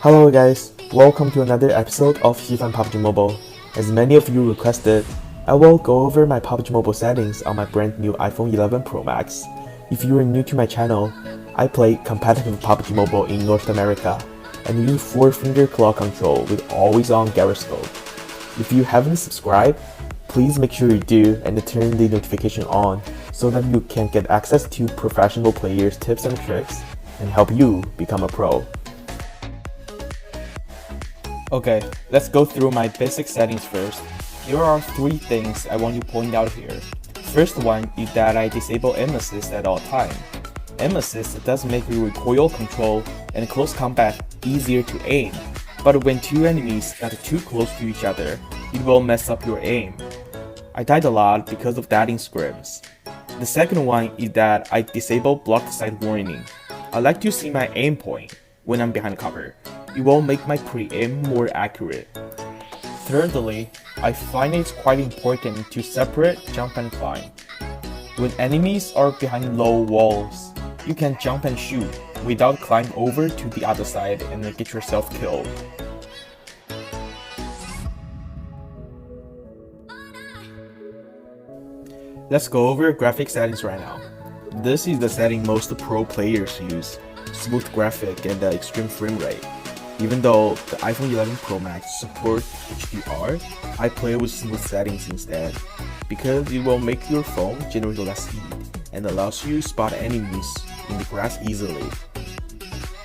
Hello guys, welcome to another episode of Pubg Mobile. As many of you requested, I will go over my Pubg Mobile settings on my brand new iPhone 11 Pro Max. If you are new to my channel, I play competitive Pubg Mobile in North America and use 4-finger claw control with always-on gyroscope. If you haven't subscribed, please make sure you do and turn the notification on so that you can get access to professional players' tips and tricks and help you become a pro. Okay, let's go through my basic settings first. There are 3 things I want to point out here. First one is that I disable aim assist at all times. Aim assist does make the recoil control and close combat easier to aim, but when 2 enemies get too close to each other, it will mess up your aim. I died a lot because of that in scrims. The second one is that I disable block sight warning. I like to see my aim point when I'm behind cover. It will make my pre-aim more accurate. Thirdly, I find it's quite important to separate jump and climb. When enemies are behind low walls, you can jump and shoot without climbing over to the other side and get yourself killed. Let's go over graphic settings right now. This is the setting most pro players use, smooth graphic and extreme frame rate. Even though the iPhone 11 Pro Max supports HDR, I play with smooth settings instead, because it will make your phone generate less heat and allows you to spot enemies in the grass easily.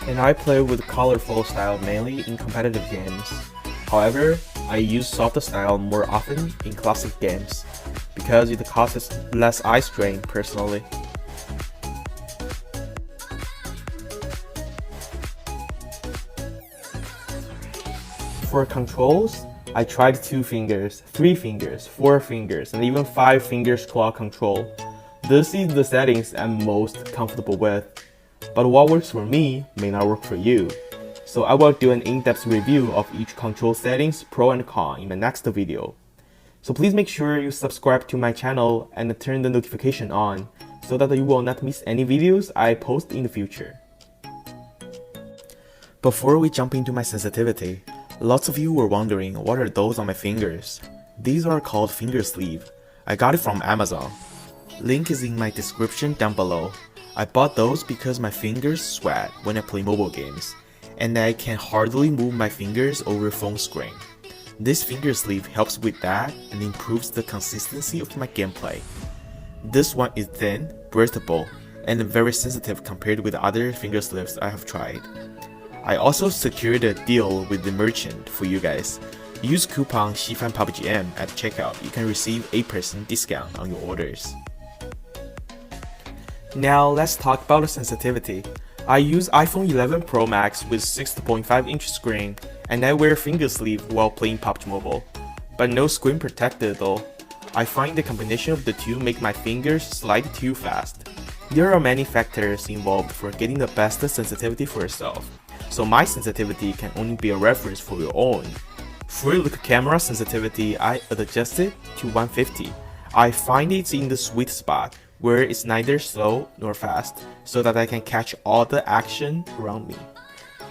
And I play with colorful style mainly in competitive games. However, I use softer style more often in classic games, because it causes less eye strain personally. For controls, I tried 2 fingers, 3 fingers, 4 fingers, and even 5 fingers claw control. This is the settings I'm most comfortable with, but what works for me may not work for you. So I will do an in-depth review of each control settings, pro and con, in the next video. So please make sure you subscribe to my channel and turn the notification on so that you will not miss any videos I post in the future. Before we jump into my sensitivity, lots of you were wondering what are those on my fingers. These are called finger sleeve. I got it from Amazon. Link is in my description down below. I bought those because my fingers sweat when I play mobile games, and I can hardly move my fingers over phone screen. This finger sleeve helps with that and improves the consistency of my gameplay. This one is thin, breathable, and very sensitive compared with other finger sleeves I have tried. I also secured a deal with the merchant for you guys. Use coupon PUBGM at checkout. You can receive 8% discount on your orders. Now let's talk about the sensitivity. I use iPhone 11 Pro Max with 6.5-inch screen, and I wear finger sleeve while playing Pubg Mobile, but no screen protector though. I find the combination of the two make my fingers slide too fast. There are many factors involved for getting the best sensitivity for yourself, so my sensitivity can only be a reference for your own. For the camera sensitivity, I adjusted to 150. I find it's in the sweet spot where it's neither slow nor fast, so that I can catch all the action around me.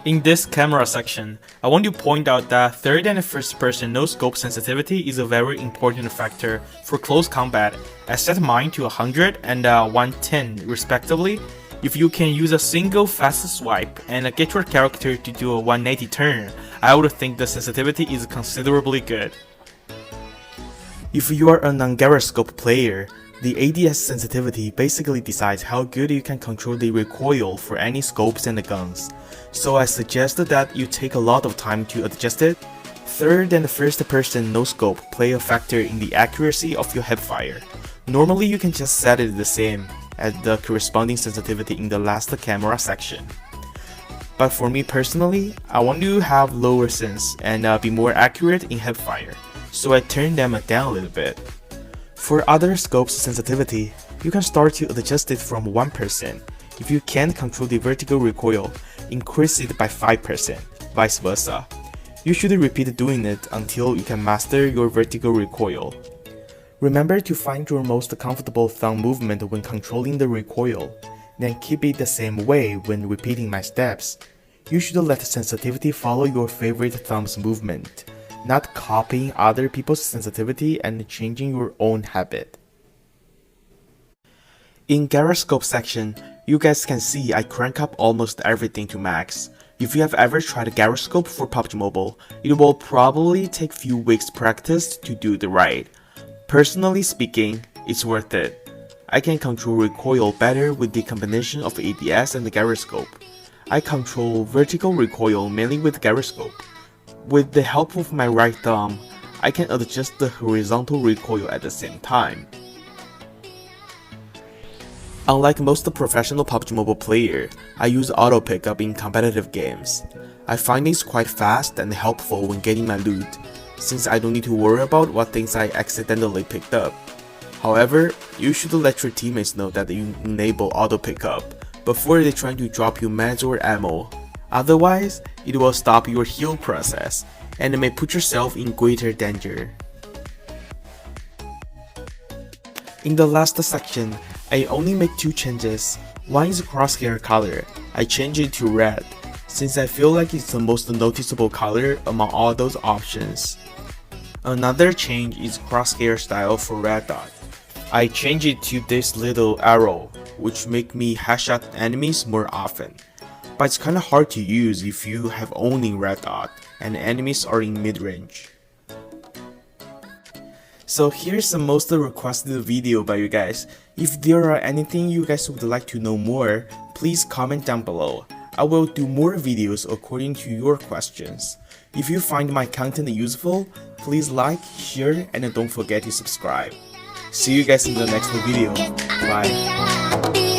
In this camera section, I want to point out that third and first person no scope sensitivity is a very important factor for close combat. I set mine to 100 and 110 respectively. If you can use a single fast swipe and get your character to do a 180 turn, I would think the sensitivity is considerably good. If you are a non-gyroscope player, the ADS sensitivity basically decides how good you can control the recoil for any scopes and guns, so I suggest that you take a lot of time to adjust it. Third and first person no scope play a factor in the accuracy of your hipfire. Normally you can just set it the same as the corresponding sensitivity in the last camera section. But for me personally, I want to have lower sense and be more accurate in hipfire, so I turn them down a little bit. For other scopes sensitivity, you can start to adjust it from 1%. If you can't control the vertical recoil, increase it by 5%, vice versa. You should repeat doing it until you can master your vertical recoil. Remember to find your most comfortable thumb movement when controlling the recoil, then keep it the same way when repeating my steps. You should let sensitivity follow your favorite thumb's movement, not copying other people's sensitivity and changing your own habit. In gyroscope section, you guys can see I crank up almost everything to max. If you have ever tried a gyroscope for Pubg Mobile, it will probably take few weeks practice to do the right. Personally speaking, it's worth it. I can control recoil better with the combination of ABS and the gyroscope. I control vertical recoil mainly with gyroscope. With the help of my right thumb, I can adjust the horizontal recoil at the same time. Unlike most professional Pubg Mobile player, I use auto pickup in competitive games. I find it's quite fast and helpful when getting my loot, since I don't need to worry about what things I accidentally picked up. However, you should let your teammates know that you enable auto pickup before they try to drop you meds or ammo. Otherwise, it will stop your heal process and may put yourself in greater danger. In the last section, I only make two changes. One is crosshair color. I change it to red, since I feel like it's the most noticeable color among all those options. Another change is crosshair style for red dot. I change it to this little arrow, which make me headshot enemies more often. But it's kinda hard to use if you have only red dot and enemies are in mid-range. So here's the most requested video by you guys. If there are anything you guys would like to know more, please comment down below. I will do more videos according to your questions. If you find my content useful, please like, share, and don't forget to subscribe. See you guys in the next video. Bye.